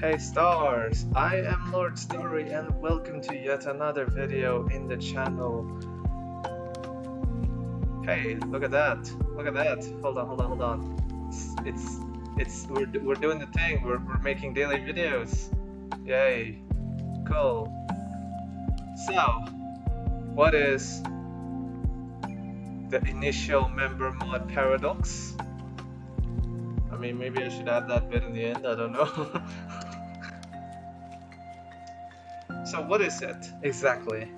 Hey stars, I am Lord Story and welcome to yet another video in the channel. Hey, look at that, look at that. Hold on. We're doing the thing, we're making daily videos. Yay, cool. So, what is the initial MemberMod paradox? I mean, maybe I should add that bit in the end, I don't know. So what is it exactly?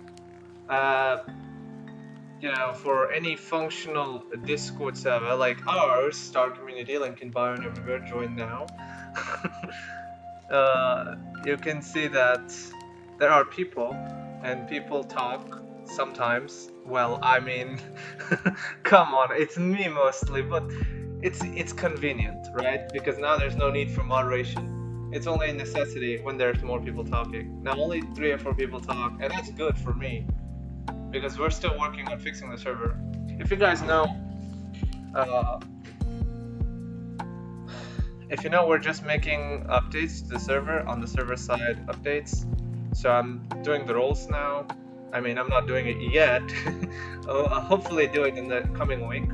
You know, for any functional Discord server like ours, Star Community, link in bio and everywhere, join now. You can see that there are people, and people talk sometimes. Well, I mean, come on, it's me mostly, but it's convenient, right? Because now there's no need for moderation. It's only a necessity when there's more people talking. Now only 3 or 4 people talk, and that's good for me, because we're still working on fixing the server. If you guys know, we're just making updates to the server, on the server side updates. So I'm doing the roles now. I mean, I'm not doing it yet. I'll hopefully do it in the coming week.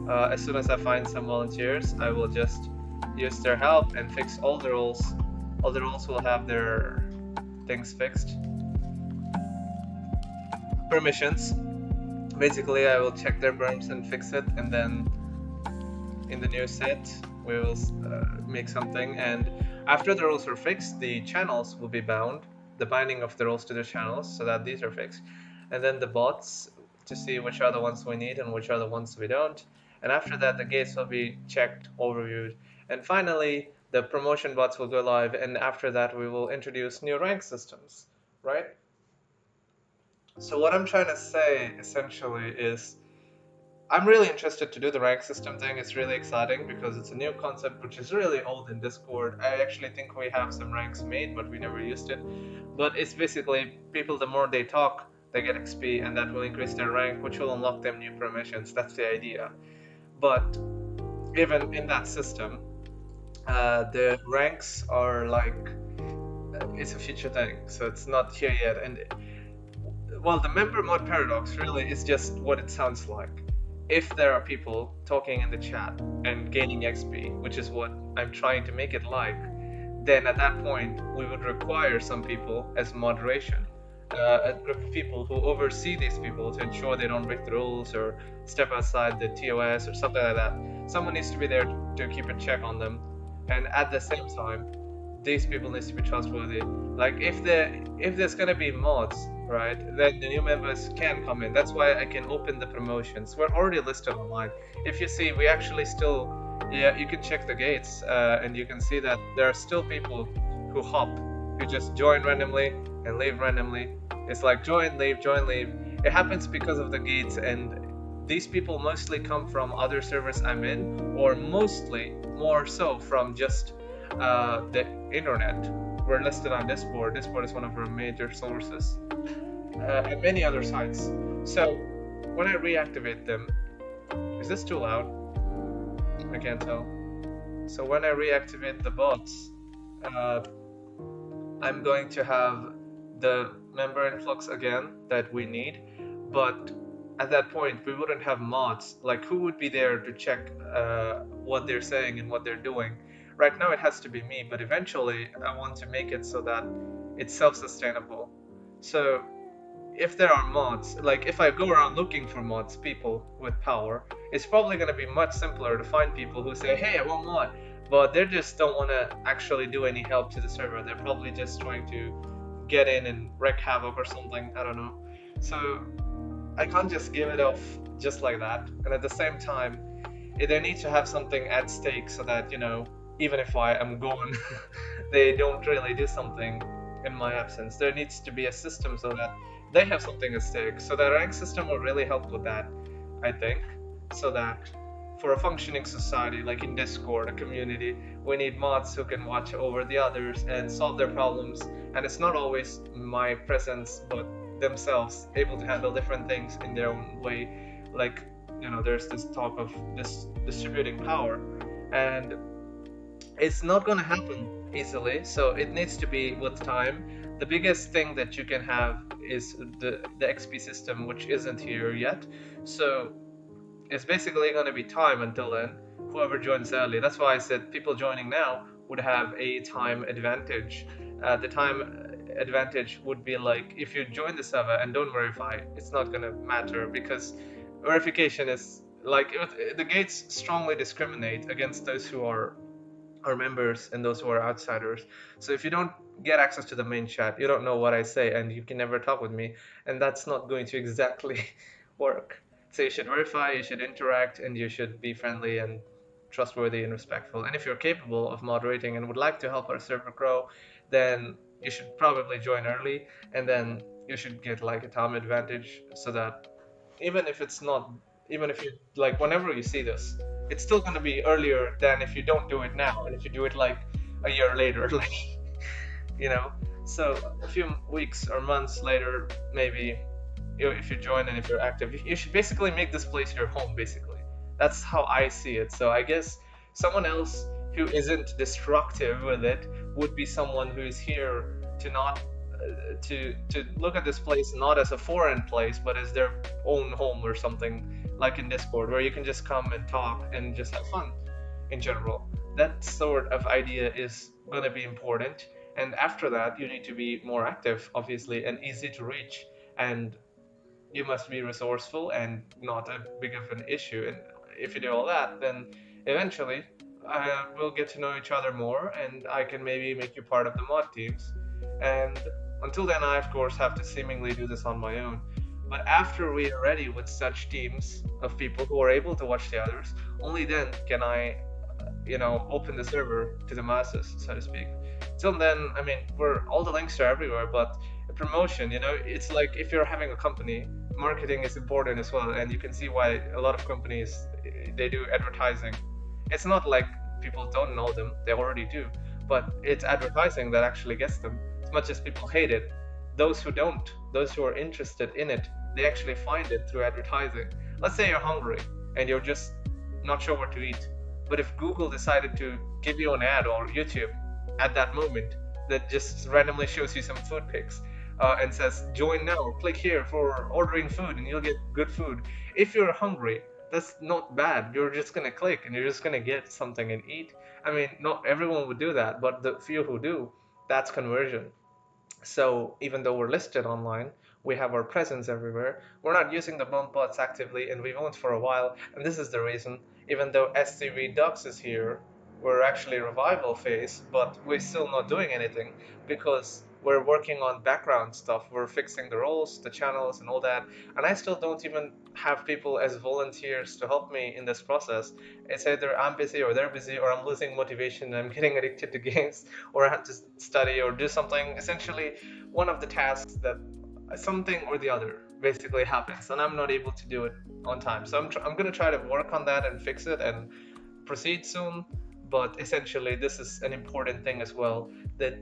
As soon as I find some volunteers, I will just use their help and fix all the roles. All the roles will have their things fixed. Permissions. Basically, I will check their perms and fix it, and then in the new set, we will make something. And after the roles are fixed, the channels will be bound, the binding of the roles to the channels, so that these are fixed. And then the bots, to see which are the ones we need and which are the ones we don't. And after that, the gates will be checked, overviewed. And finally, the promotion bots will go live, and after that, we will introduce new rank systems, right? So what I'm trying to say, essentially, is I'm really interested to do the rank system thing. It's really exciting because it's a new concept which is really old in Discord. I actually think we have some ranks made, but we never used it. But it's basically people, the more they talk, they get XP, and that will increase their rank, which will unlock them new permissions. That's the idea. But even in that system, the ranks are like, it's a future thing, so it's not here yet. And well, the MemberMod paradox really is just what it sounds like. If there are people talking in the chat and gaining XP, which is what I'm trying to make it like, then at that point we would require some people as moderation, a group of people who oversee these people to ensure they don't break the rules or step outside the TOS or something like that. Someone needs to be there to keep a check on them, and at the same time, these people need to be trustworthy. Like if there's gonna be mods, right, then the new members can come in. That's why I can open the promotions. We're already listed online. If you see, we actually still, yeah, you can check the gates, and you can see that there are still people who hop, who just join randomly and leave randomly. It's like join, leave. It happens because of the gates, and these people mostly come from other servers I'm in, or mostly, more so, from just the internet. We're listed on Discord. Discord is one of our major sources, and many other sites. So when I reactivate them, is this too loud? I can't tell. So when I reactivate the bots, I'm going to have the member influx again that we need, but at that point we wouldn't have mods. Like, who would be there to check what they're saying and what they're doing? Right now it has to be me, but eventually I want to make it so that it's self-sustainable. So if there are mods, like if I go around looking for mods, people with power, it's probably going to be much simpler to find people who say, hey, I want mod, but they just don't want to actually do any help to the server. They're probably just trying to get in and wreak havoc or something, I don't know. So I can't just give it off just like that. And at the same time, they need to have something at stake so that, you know, even if I am gone, they don't really do something in my absence. There needs to be a system so that they have something at stake. So the rank system will really help with that, I think. So that for a functioning society, like in Discord, a community, we need mods who can watch over the others and solve their problems. And it's not always my presence, but themselves able to handle different things in their own way. Like, you know, there's this talk of this distributing power, and it's not going to happen easily, so it needs to be with time. The biggest thing that you can have is the XP system, which isn't here yet. So it's basically going to be time until then. Whoever joins early. That's why I said people joining now would have a time advantage. The time advantage would be like if you join the server and don't verify, it's not going to matter because verification is like the gates strongly discriminate against those who are members and those who are outsiders. So if you don't get access to the main chat, you don't know what I say and you can never talk with me, and that's not going to exactly work. So you should verify, you should interact, and you should be friendly and trustworthy and respectful. And if you're capable of moderating and would like to help our server grow, then you should probably join early, and then you should get like a time advantage so that even if it's not, even if you like, whenever you see this, it's still going to be earlier than if you don't do it now, and if you do it like a year later, like, you know. So a few weeks or months later, maybe, if you join and if you're active, you should basically make this place your home. Basically, that's how I see it. So I guess someone else who isn't destructive with it would be someone who is here to not to look at this place not as a foreign place but as their own home or something, like in Discord, where you can just come and talk and just have fun in general. That sort of idea is going to be important, and after that you need to be more active, obviously, and easy to reach, and you must be resourceful and not a big of an issue. And if you do all that, then eventually we'll get to know each other more, and I can maybe make you part of the mod teams. And until then, I of course have to seemingly do this on my own. But after we are ready with such teams of people who are able to watch the others, only then can I, open the server to the masses, so to speak. Till then, I mean, all the links are everywhere, but promotion, it's like if you're having a company, marketing is important as well, and you can see why a lot of companies, they do advertising. It's not like people don't know them, they already do, but it's advertising that actually gets them. As much as people hate it, those who don't, those who are interested in it, they actually find it through advertising. Let's say you're hungry and you're just not sure what to eat, but if Google decided to give you an ad, or YouTube at that moment, that just randomly shows you some food pics, and says join now or click here for ordering food and you'll get good food. If you're hungry, that's not bad. You're just gonna click and you're just gonna get something and eat. I mean, not everyone would do that, but the few who do, that's conversion. So even though we're listed online, we have our presence everywhere. We're not using the bump bots actively, and we won't for a while. And this is the reason, even though SCV Dux is here, we're actually revival phase, but we're still not doing anything because we're working on background stuff. We're fixing the roles, the channels, and all that. And I still don't even have people as volunteers to help me in this process. It's either I'm busy or they're busy, or I'm losing motivation and I'm getting addicted to games, or I have to study or do something. Essentially, one of the tasks that something or the other basically happens, and I'm not able to do it on time. So I'm going to try to work on that and fix it and proceed soon. But essentially, this is an important thing as well, that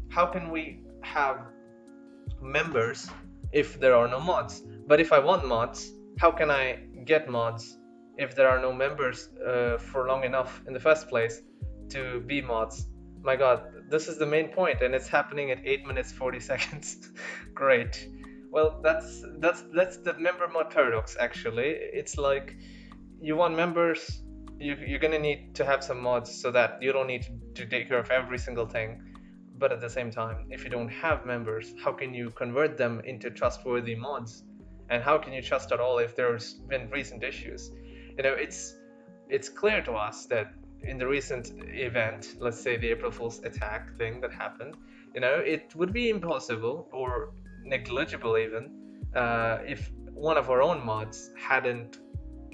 how can we have members if there are no mods? But if I want mods, how can I get mods if there are no members for long enough in the first place to be mods? My god, this is the main point, and it's happening at 8 minutes 40 seconds. Great. Well, that's the MemberMod paradox, actually. It's like you want members, you're gonna need to have some mods so that you don't need to take care of every single thing. But at the same time, if you don't have members, how can you convert them into trustworthy mods? And how can you trust at all if there's been recent issues? It's clear to us that in the recent event, let's say the April Fool's attack thing that happened, it would be impossible or negligible even if one of our own mods hadn't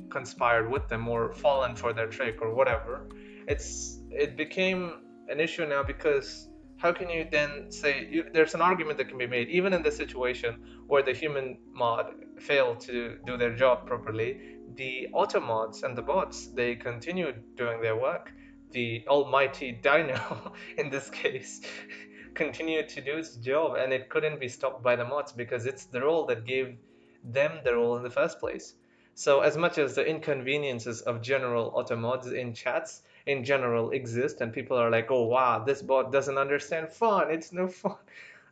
conspired with them or fallen for their trick or whatever. It became an issue now because how can you then say there's an argument that can be made even in the situation where the human mod failed to do their job properly, the auto mods and the bots, they continued doing their work. The almighty Dino in this case continued to do its job, and it couldn't be stopped by the mods because it's the role that gave them the role in the first place. So as much as the inconveniences of general auto mods in chats, in general exist, and people are like, oh wow, this bot doesn't understand fun, it's no fun.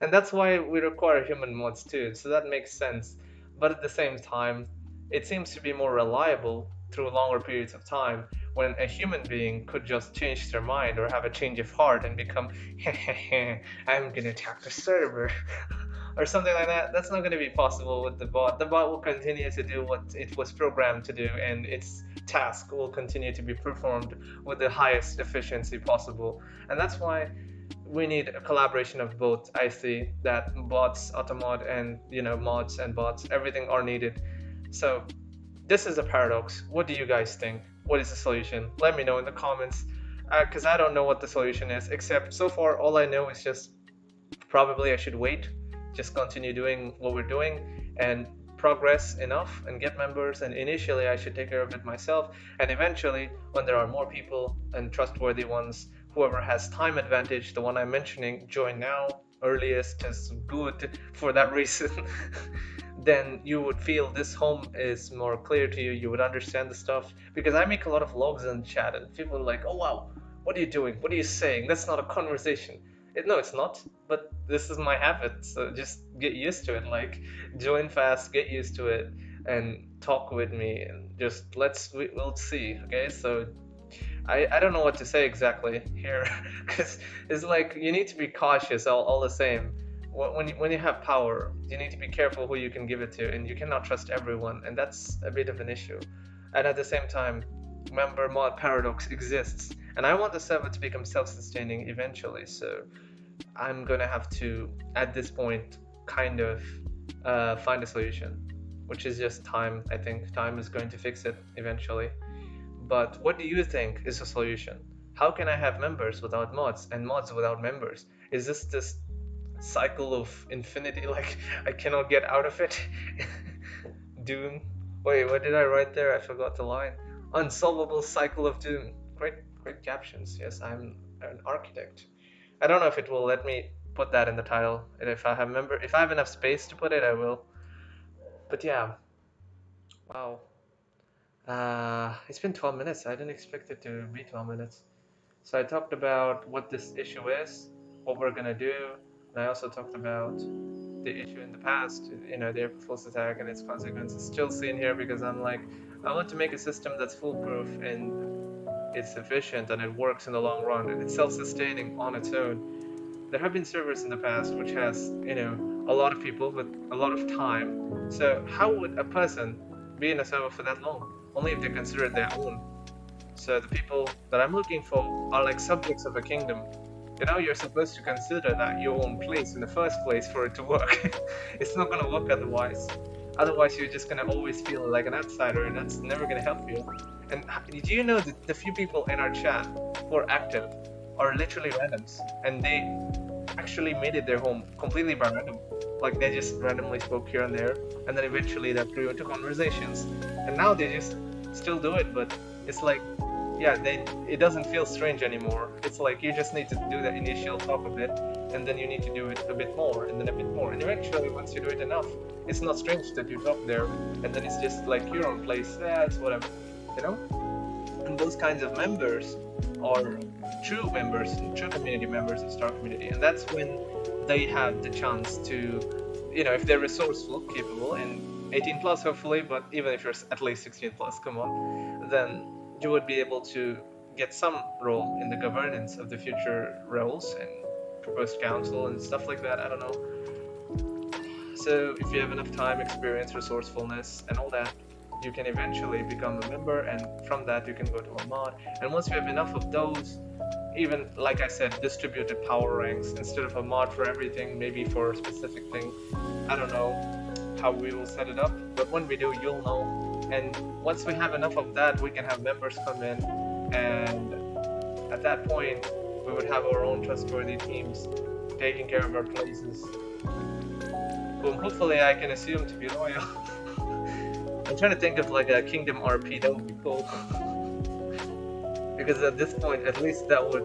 And that's why we require human mods too, so that makes sense. But at the same time, it seems to be more reliable through longer periods of time, when a human being could just change their mind or have a change of heart and become, I'm gonna attack the server, or something like that. That's not going to be possible with the bot. The bot will continue to do what it was programmed to do, and its task will continue to be performed with the highest efficiency possible. And that's why we need a collaboration of both. I see that bots, automod, and mods and bots, everything are needed. So this is a paradox. What do you guys think? What is the solution? Let me know in the comments, because I don't know what the solution is, except so far all I know is just probably I should wait, just continue doing what we're doing and progress enough and get members, and initially I should take care of it myself, and eventually when there are more people and trustworthy ones, whoever has time advantage, the one I'm mentioning, join now, earliest is good for that reason. Then you would feel this home is more clear to you, you would understand the stuff, because I make a lot of logs in chat and people are like, oh wow, what are you doing, what are you saying, that's not a conversation. No, it's not, but this is my habit, so just get used to it. Like, join fast, get used to it, and talk with me, and just we'll see. Okay, so I don't know what to say exactly here, because it's like you need to be cautious all the same. When you have power, you need to be careful who you can give it to, and you cannot trust everyone, and that's a bit of an issue. And at the same time, MemberMod paradox exists, and I want the server to become self-sustaining eventually, so I'm gonna have to, at this point, kind of find a solution, which is just time. I think time is going to fix it eventually. But what do you think is a solution? How can I have members without mods and mods without members? Is this cycle of infinity, like I cannot get out of it? Doom. Wait, what did I write there? I forgot the line. Unsolvable cycle of doom. Great captions. Yes, I'm an architect. I don't know if it will let me put that in the title. And if I have enough space to put it, I will. But yeah. Wow. It's been 12 minutes. I didn't expect it to be 12 minutes. So I talked about what this issue is, what we're gonna do, and I also talked about the issue in the past, the April Fool's attack and its consequences. Still seen here because I'm like, I want to make a system that's foolproof and it's efficient and it works in the long run and it's self-sustaining on its own. There have been servers in the past which has, a lot of people with a lot of time. So how would a person be in a server for that long? Only if they consider it their own. So the people that I'm looking for are like subjects of a kingdom. You're supposed to consider that your own place in the first place for it to work. It's not gonna work otherwise. Otherwise, you're just gonna always feel like an outsider, and that's never gonna help you. And do you know that the few people in our chat who are active are literally randoms, and they actually made it their home completely by random. Like they just randomly spoke here and there, and then eventually that grew into conversations. And now they just still do it, but it's like, yeah, it doesn't feel strange anymore. It's like you just need to do the initial talk a bit, and then you need to do it a bit more, and then a bit more. And eventually, once you do it enough, it's not strange that you talk there, and then it's just like your own place. Yeah, it's whatever, And those kinds of members are true members, true community members of Star Community, and that's when they have the chance to, if they're resourceful, capable, and 18 plus hopefully, but even if you're at least 16 plus, come on, then you would be able to get some role in the governance of the future roles and proposed council and stuff like that. I don't know. So if you have enough time, experience, resourcefulness, and all that, you can eventually become a member, and from that you can go to a mod. And once you have enough of those, even like I said, distributed power ranks instead of a mod for everything, maybe for a specific thing. I don't know how we will set it up, but when we do, you'll know. And once we have enough of that, we can have members come in, and at that point we would have our own trustworthy teams taking care of our places, whom hopefully I can assume to be loyal. I'm trying to think of like a kingdom RP, that would be cool. Because at this point, at least that would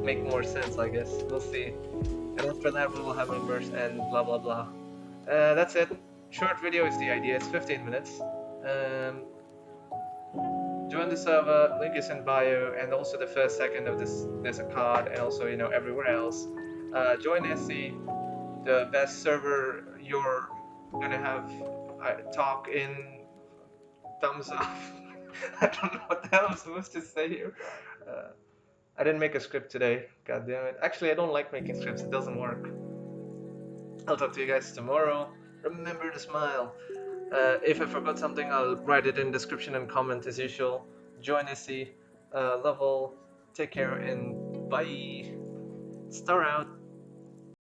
make more sense, I guess. We'll see. And after that, we will have members and blah blah blah. That's it. Short video is the idea. It's 15 minutes. join the server. Link is in bio, and also the first second of this there's a card, and also everywhere else. Join SC, the best server. You're gonna have talk in thumbs up. I don't know what the hell I'm supposed to say here. I didn't make a script today. God damn it. Actually, I don't like making scripts. It doesn't work. I'll talk to you guys tomorrow. Remember to smile. If I forgot something, I'll write it in description and comment as usual. Join SC. Love all. Take care and bye. Star out.